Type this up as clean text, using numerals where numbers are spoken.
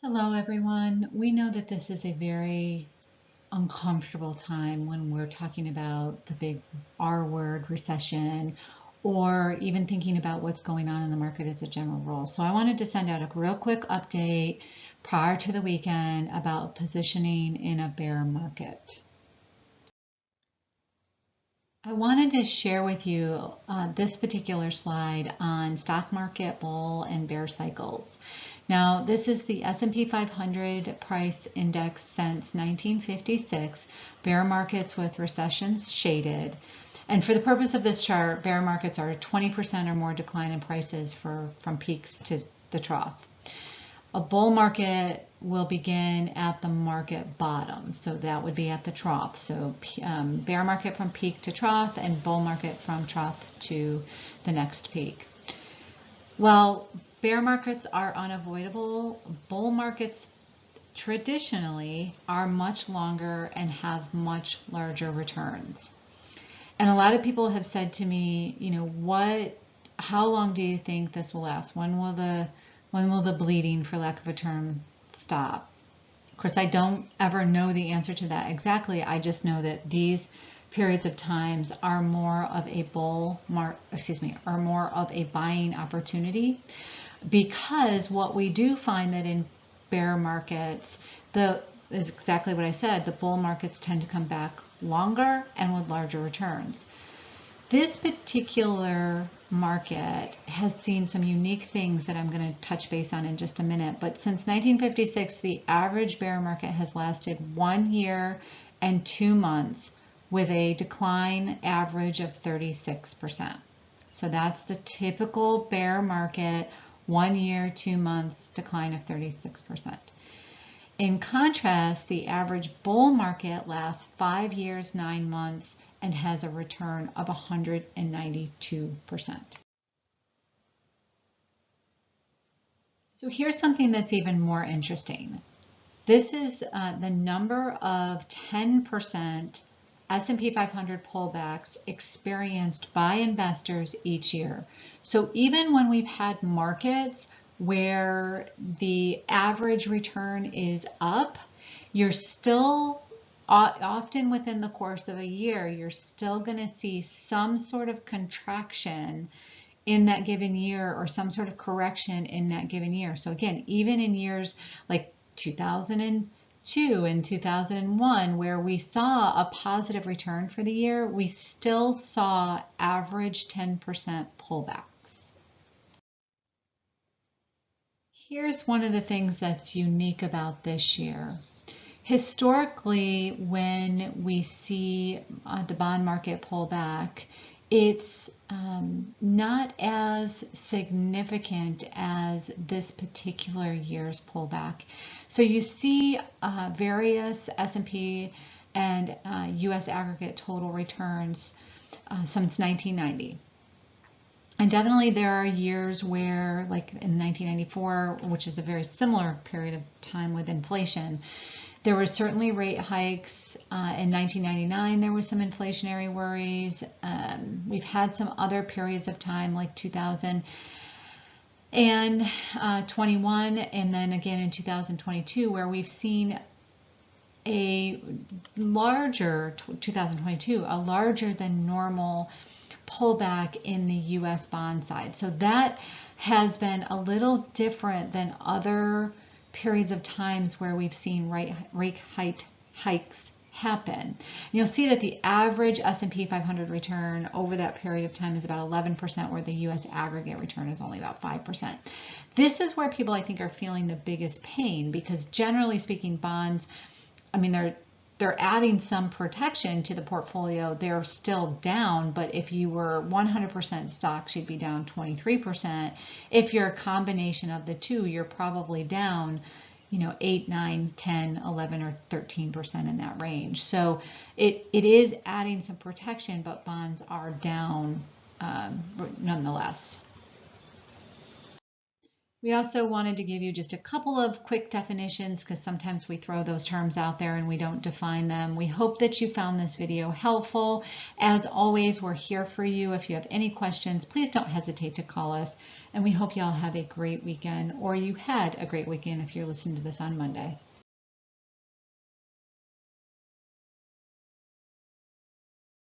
Hello, everyone. We know that this is a very uncomfortable time when we're talking about the big R word, recession, or even thinking about what's going on in the market as a general rule. So I wanted to send out a real quick update prior to the weekend about positioning in a bear market. I wanted to share with you this particular slide on stock market bull and bear cycles. Now, this is the S&P 500 price index since 1956, bear markets with recessions shaded. And for the purpose of this chart, bear markets are 20% or more decline in prices from peaks to the trough. A bull market will begin at the market bottom, so that would be at the trough. So bear market from peak to trough, and bull market from trough to the next peak. Well, bear markets are unavoidable. Bull markets traditionally are much longer and have much larger returns. And a lot of people have said to me, how long do you think this will last? When will the bleeding, for lack of a term, stop? Of course, I don't ever know the answer to that exactly. I just know that these periods of times are more of a are more of a buying opportunity, because what we do find that in bear markets, is exactly what I said, the bull markets tend to come back longer and with larger returns. This particular market has seen some unique things that I'm going to touch base on in just a minute. But since 1956, the average bear market has lasted 1 year and 2 months with a decline average of 36%. So that's the typical bear market, 1 year, 2 months decline of 36%. In contrast, the average bull market lasts 5 years, 9 months, and has a return of 192%. So here's something that's even more interesting. This is the number of 10% S&P 500 pullbacks experienced by investors each year. So even when we've had markets where the average return is up, you're still often within the course of a year, you're still going to see some sort of contraction in that given year or some sort of correction in that given year. So again, even in years like 2002 and 2001, where we saw a positive return for the year, we still saw average 10% pullbacks. Here's one of the things that's unique about this year. Historically, when we see the bond market pull back, it's not as significant as this particular year's pullback. So you see various S&P and US aggregate total returns since 1990. And definitely there are years where, like in 1994, which is a very similar period of time with inflation, there were certainly rate hikes. In 1999, there was some inflationary worries. We've had some other periods of time like 2021 and then again in 2022, where we've seen a larger, 2022, a larger than normal pullback in the US bond side. So that has been a little different than other periods of times where we've seen rate hikes happen. You'll see that the average S&P 500 return over that period of time is about 11%, where the US aggregate return is only about 5%. This is where people, I think, are feeling the biggest pain, because generally speaking, bonds, I mean, they're adding some protection to the portfolio. They're still down, but if you were 100% stocks, you'd be down 23%. If you're a combination of the two, you're probably down, 8, 9, 10, 11, or 13% in that range. So it is adding some protection, but bonds are down nonetheless. We also wanted to give you just a couple of quick definitions, because sometimes we throw those terms out there and we don't define them. We hope that you found this video helpful. As always, we're here for you. If you have any questions, please don't hesitate to call us And we hope y'all have a great weekend, or you had a great weekend if you're listening to this on Monday.